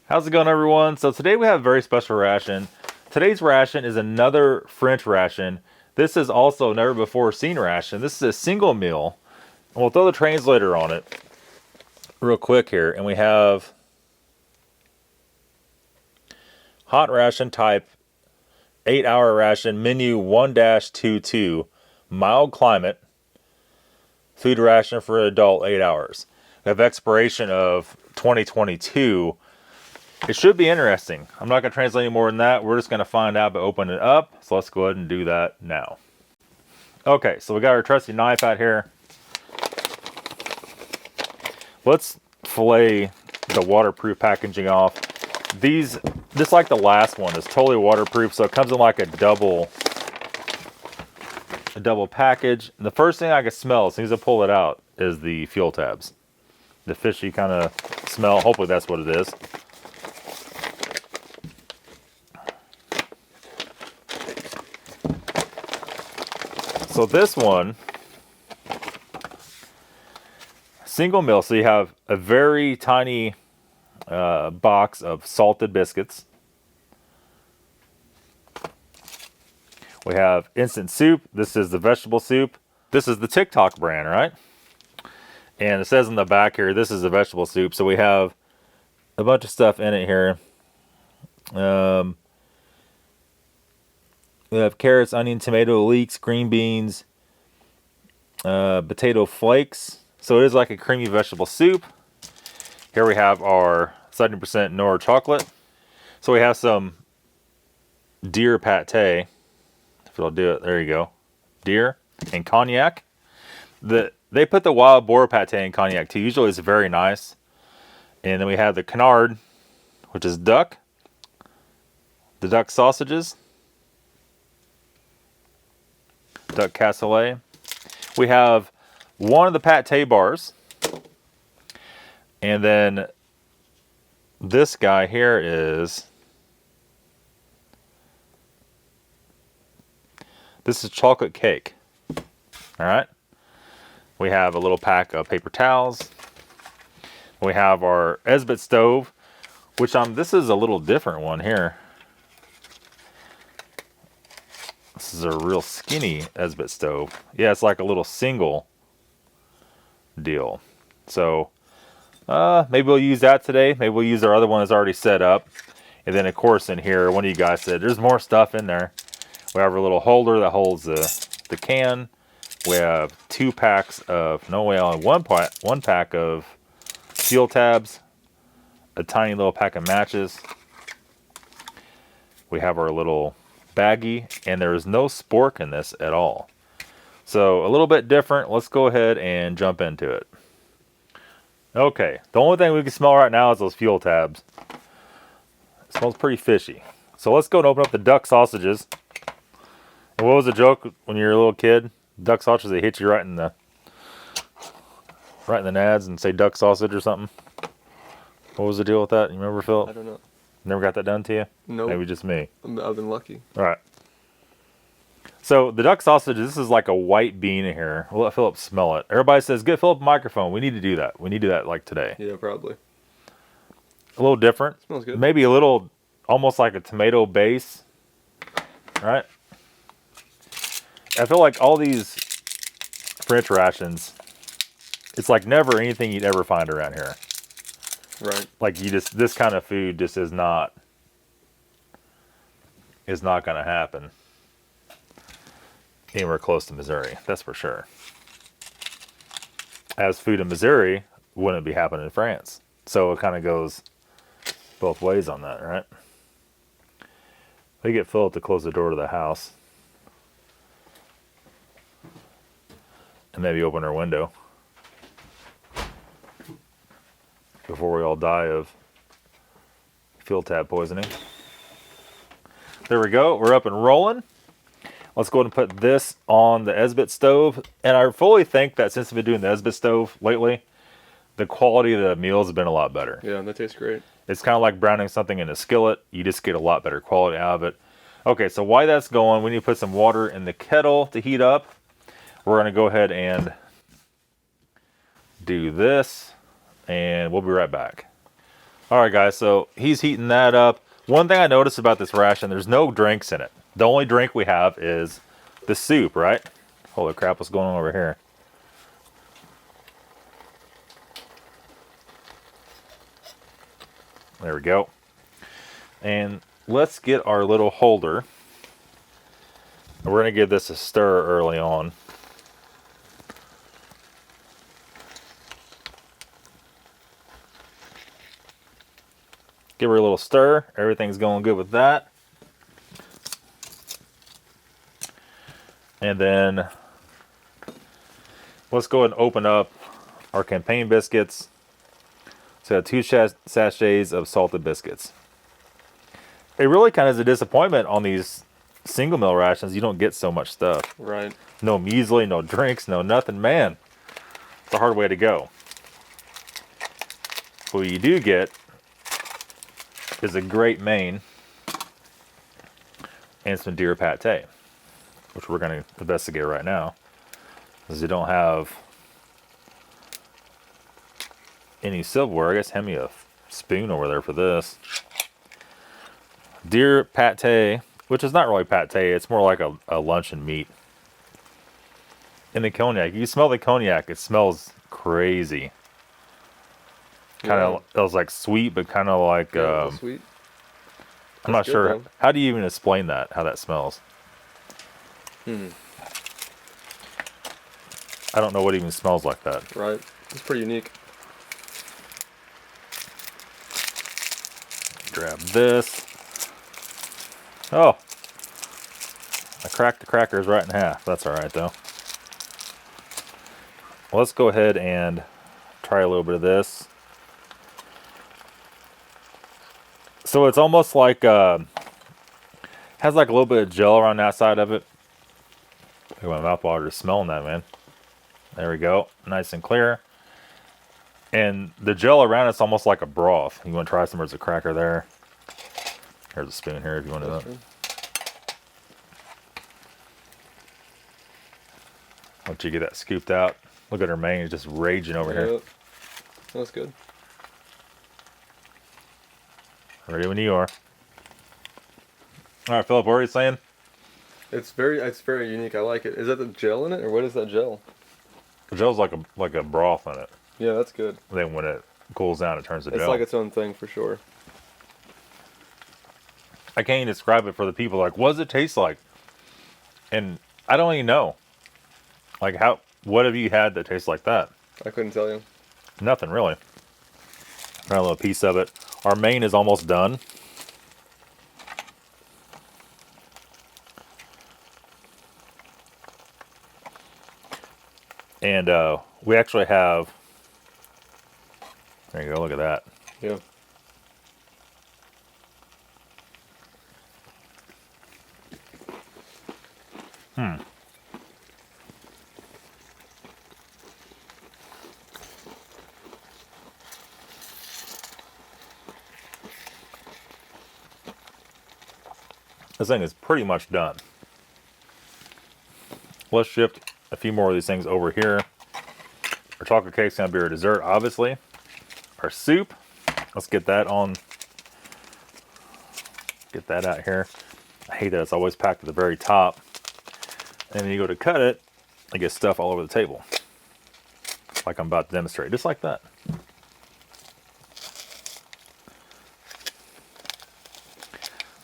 How's it going, everyone? So today we have a very special ration. Today's ration is another French ration. This is also a never before seen ration. This is a single meal. And we'll throw the translator on it real quick here. And we have hot ration type 8-hour ration menu 1-22 mild climate food ration for an adult 8 hours. We have expiration of 2022. It should be interesting. I'm not going to translate any more than that. We're just going to find out by opening it up. So let's go ahead and do that now. Okay, so we got our trusty knife out here. Let's fillet the waterproof packaging off. These, just like the last one, is totally waterproof. So it comes in like a double package. And the first thing I can smell as soon as I pull it out is the fuel tabs. The fishy kind of smell. Hopefully that's what it is. So this one, single meal, so you have a very tiny box of salted biscuits. We have instant soup. This is the vegetable soup. This is the TikTok brand, right? And it says on the back here, this is the vegetable soup. So we have a bunch of stuff in it here. We have carrots, onion, tomato, leeks, green beans, potato flakes. So it is like a creamy vegetable soup. Here we have our 70% Nora chocolate. So we have some deer pate. If it'll do it, there you go. Deer and cognac. They put the wild boar pate in cognac too. Usually it's very nice. And then we have the canard, which is duck. The duck sausages. Duck cassoulet. We have one of the pate bars. And then this guy here is, this is chocolate cake. All right. We have a little pack of paper towels. We have our Esbit stove, which this is a little different one here. This is a real skinny Esbit stove. Yeah, it's like a little single deal. So maybe we'll use that today. Maybe we'll use our other one that's already set up. And then, of course, in here, one of you guys said there's more stuff in there. We have our little holder that holds the can. We have 2 packs of, no way, only one pack of fuel tabs. A tiny little pack of matches. We have our little baggie, and there is no spork in this at all. So a little bit different. Let's go ahead and jump into it. Okay, the only thing we can smell right now is those fuel tabs. It smells pretty fishy. So let's go and open up the duck sausages. And what was the joke when you were a little kid? Duck sausages, they hit you right in the nads and say duck sausage or something. What was the deal with that? You remember, Philip? I don't know. Never got that done to you? No. Maybe just me. I've been lucky. All right. So the duck sausage, this is like a white bean in here. We'll let Philip smell it. Everybody says, get Philip a microphone. We need to do that. We need to do that like today. Yeah, probably. A little different. Smells good. Maybe a little, almost like a tomato base. Right? I feel like all these French rations, it's like never anything you'd ever find around here. Right. Like this kind of food just is not going to happen anywhere close to Missouri. That's for sure. As food in Missouri wouldn't be happening in France. So it kind of goes both ways on that, right? They get Philip to close the door to the house. And maybe open our window. Before we all die of fuel tab poisoning. There we go. We're up and rolling. Let's go ahead and put this on the Esbit stove. And I fully think that since we've been doing the Esbit stove lately, the quality of the meals has been a lot better. Yeah, that tastes great. It's kind of like browning something in a skillet. You just get a lot better quality out of it. Okay, so while that's going, we need to put some water in the kettle to heat up. We're going to go ahead and do this, and we'll be right back. All right, guys, so he's heating that up. One thing I noticed about this ration, there's no drinks in it. The only drink we have is the soup, right? Holy crap, what's going on over here? There we go. And let's get our little holder. We're going to give this a stir early on. Give her a little stir. Everything's going good with that. And then let's go ahead and open up our campaign biscuits. So 2 sachets of salted biscuits. It really kind of is a disappointment on these single meal rations. You don't get so much stuff. Right. No muesli, no drinks, no nothing. Man, it's a hard way to go. What you do get is a great main and some deer pate, which we're going to investigate right now, because you don't have any silverware. I guess hand me a spoon over there for this. Deer pate, which is not really pate, it's more like a luncheon meat. And the cognac, you smell the cognac, it smells crazy. Kind of, it was like sweet, but kind of like, Sweet. I'm not good, sure. though. How do you even explain that, how that smells? I don't know what even smells like that. Right. It's pretty unique. Grab this. Oh, I cracked the crackers right in half. That's all right though. Well, let's go ahead and try a little bit of this. So it's almost like has like a little bit of gel around that side of it. Look, my mouth water is smelling that, man. There we go, nice and clear. And the gel around it's almost like a broth. You want to try some? There's a cracker there. Here's a spoon here if you want to. Once you get that scooped out, look at her mane, it's just raging over here. That's good. Ready when you are. All right, Philip, what are you saying? It's very unique. I like it. Is that the gel in it, or what is that gel? The gel's like a broth in it. Yeah, that's good. Then when it cools down, it turns to gel. It's like its own thing for sure. I can't even describe it for the people. Like, what does it taste like? And I don't even know. Like, what have you had that tastes like that? I couldn't tell you. Nothing really. Got a little piece of it. Our main is almost done. And we actually have, there you go, look at that. Yeah. This thing is pretty much done. Let's shift a few more of these things over here. Our chocolate cake's gonna be our dessert, obviously. Our soup, let's get that on. Get that out here. I hate that it's always packed at the very top. And then you go to cut it, I get stuff all over the table. Like I'm about to demonstrate, just like that.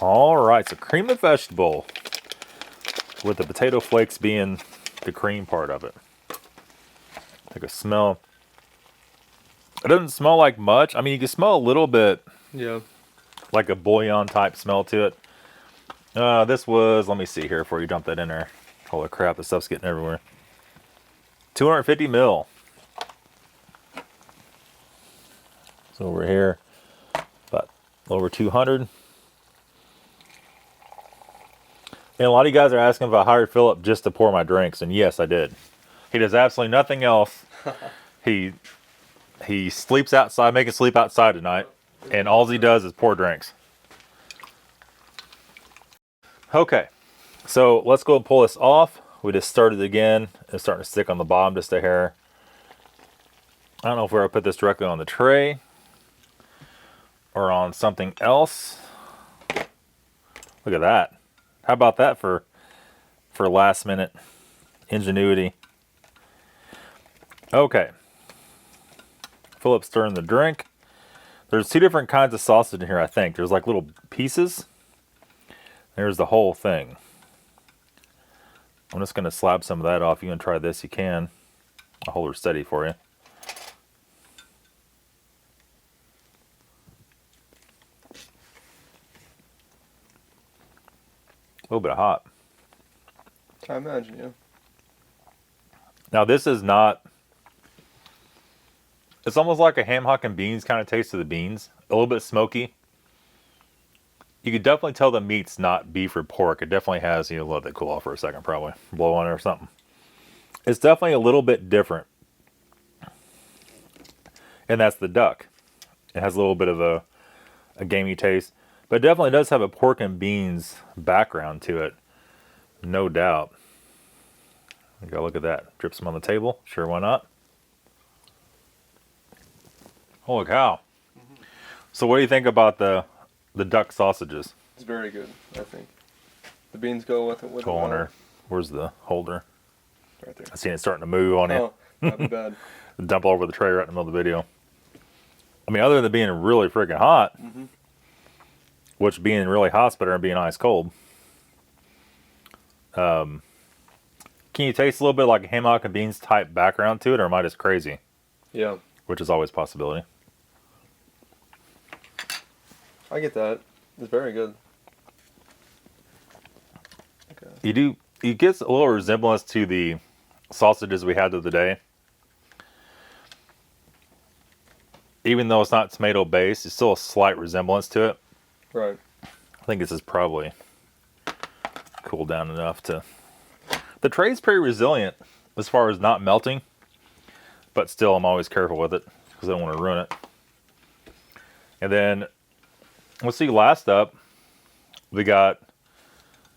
All right, so cream of vegetable with the potato flakes being the cream part of it. Take a smell. It doesn't smell like much. I mean, you can smell a little bit. Yeah. Like a bouillon type smell to it. This was, let me see here before you dump that in there. Holy crap, the stuff's getting everywhere. 250 mil. So over here, about over 200. And a lot of you guys are asking if I hired Philip just to pour my drinks, and yes, I did. He does absolutely nothing else. He sleeps outside, making sleep outside tonight, and all he does is pour drinks. Okay, so let's go and pull this off. We just started again. It's starting to stick on the bottom just a hair. I don't know if we're gonna put this directly on the tray, or on something else. Look at that. How about that for last minute ingenuity? Okay. Philip stirring the drink. There's two different kinds of sausage in here, I think. There's like little pieces. There's the whole thing. I'm just going to slap some of that off. You want to try this, you can. I'll hold her steady for you. A little bit hot. I imagine, yeah. Now this is not... It's almost like a ham, hock, and beans kind of taste to the beans. A little bit smoky. You could definitely tell the meat's not beef or pork. It definitely has, let that cool off for a second probably. Blow on it or something. It's definitely a little bit different. And that's the duck. It has a little bit of a gamey taste. But it definitely does have a pork and beans background to it. No doubt. You gotta look at that. Drip some on the table. Sure, why not? Holy cow. Mm-hmm. So what do you think about the duck sausages? It's very good, I think. The beans go with it. Go on her. Where's the holder? Right there. I seen it starting to move on you. Oh, that'd be bad. Dump all over the tray right in the middle of the video. I mean, other than being really freaking hot, mm-hmm. which being really hot's better than being ice cold. Can you taste a little bit like a ham, hock, and beans type background to it, or am I just crazy? Yeah. Which is always a possibility. I get that. It's very good. Okay. You get a little resemblance to the sausages we had the other day. Even though it's not tomato based, it's still a slight resemblance to it. Right. I think this is probably cooled down enough to... The tray's pretty resilient as far as not melting, but still I'm always careful with it because I don't want to ruin it. And then, let's see, last up, we got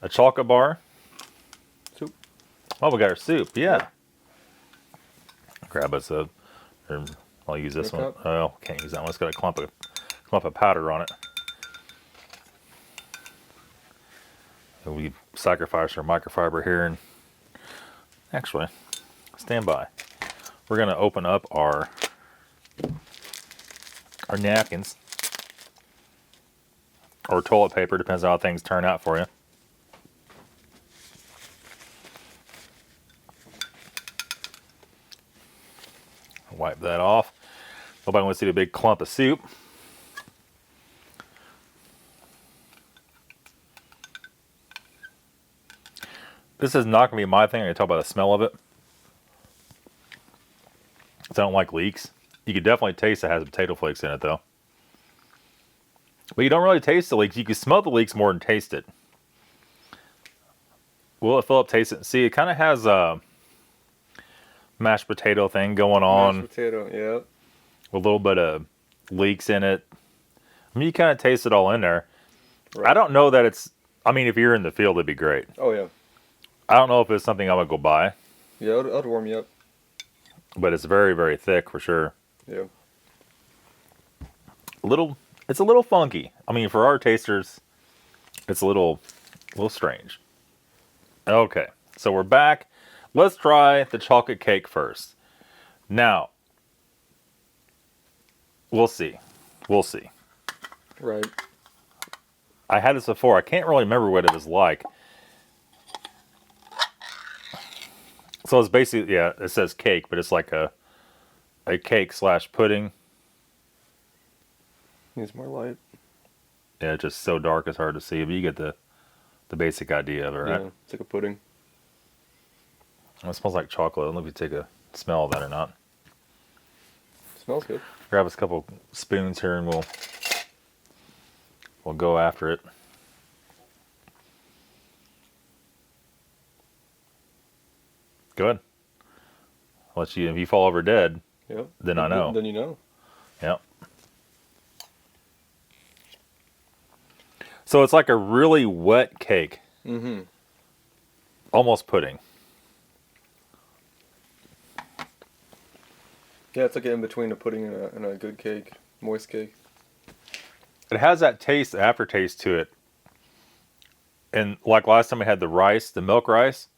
a chocolate bar. Soup. Oh, we got our soup, yeah. Grab us a... I'll use this one. Oh, can't use that one. It's got a clump of powder on it. And we sacrificed our microfiber here, and actually, stand by. We're gonna open up our napkins or toilet paper, depends on how things turn out for you. Wipe that off. Nobody wants to see a big clump of soup. This is not going to be my thing. I can tell by the smell of it. I don't like leeks. You can definitely taste it has potato flakes in it, though. But you don't really taste the leeks. You can smell the leeks more than taste it. We'll let Philip taste it. See, it kind of has a mashed potato thing going on. Mashed potato, yeah. With a little bit of leeks in it. I mean, you kind of taste it all in there. Right. I don't know that it's... I mean, if you're in the field, it'd be great. Oh, yeah. I don't know if it's something I'm going to go buy. Yeah, it'll warm you up. But it's very, very thick for sure. Yeah. It's a little funky. I mean, for our tasters, it's a little strange. Okay, so we're back. Let's try the chocolate cake first. Now, we'll see. We'll see. Right. I had this before. I can't really remember what it was like. So it's basically, yeah, it says cake, but it's like a cake / pudding. Needs more light. Yeah, it's just so dark it's hard to see, but you get the basic idea of it, right? Yeah, it's like a pudding. It smells like chocolate. I don't know if you take a smell of that or not. Smells good. Grab us a couple spoons here and we'll go after it. Good. If you fall over dead, yep. Then I know. Then you know. Yep. So it's like a really wet cake. Mm-hmm. Almost pudding. Yeah, it's like in between a pudding and a good cake, moist cake. it has that taste, aftertaste to it. And like last time I had the rice, the milk rice,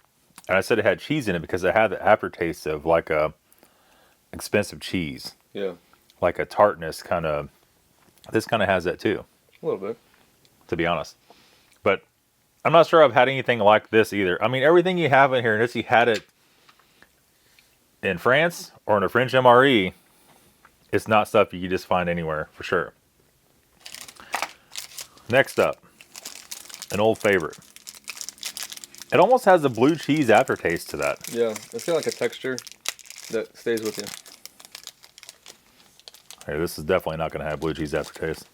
and I said it had cheese in it because it had the aftertaste of like a expensive cheese. Yeah. Like a tartness kind of. This kind of has that too. A little bit. To be honest. But I'm not sure I've had anything like this either. I mean, everything you have in here, unless you had it in France or in a French MRE, it's not stuff you can just find anywhere for sure. Next up, an old favorite. It almost has a blue cheese aftertaste to that. Yeah, it's got like a texture that stays with you. Hey, this is definitely not going to have blue cheese aftertaste.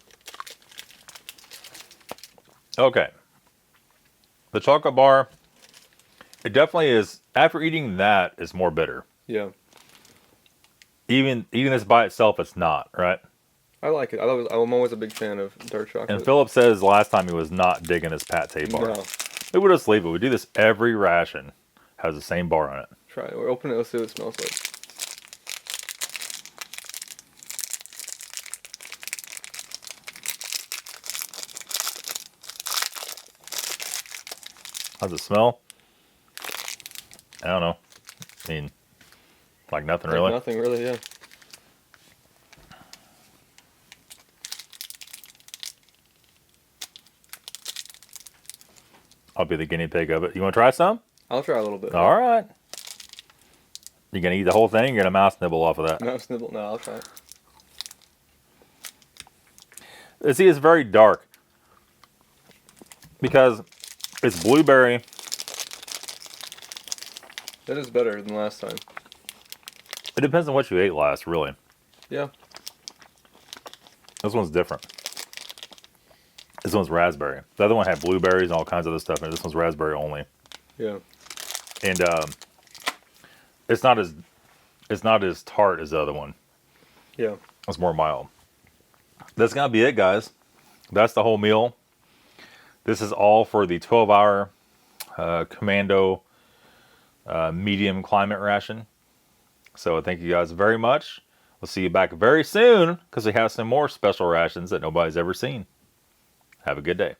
Okay. The chocolate bar, it definitely is, after eating that, is more bitter. Yeah. Even eating this by itself, it's not, right? I like it. I'm always a big fan of dark chocolate. And Philip says last time he was not digging his pate bar. No. We would just leave it. We do this every ration. Has the same bar on it. Try it. We're open it. Let's see what it smells like. How's it smell? I don't know. I mean, like nothing really. Nothing really, yeah. I'll be the guinea pig of it. You want to try some? I'll try a little bit. All right. You gonna eat the whole thing? You're gonna mouse nibble off of that. No, snibble. No, I'll try it. See, it's very dark because it's blueberry. That is better than last time. It depends on what you ate last, really. Yeah. This one's different. This one's raspberry. The other one had blueberries and all kinds of other stuff, and this one's raspberry only. Yeah. And it's not as tart as the other one. Yeah. It's more mild. That's gonna be it, guys. That's the whole meal. This is all for the 12-hour commando medium climate ration. So thank you guys very much. We'll see you back very soon because we have some more special rations that nobody's ever seen. Have a good day.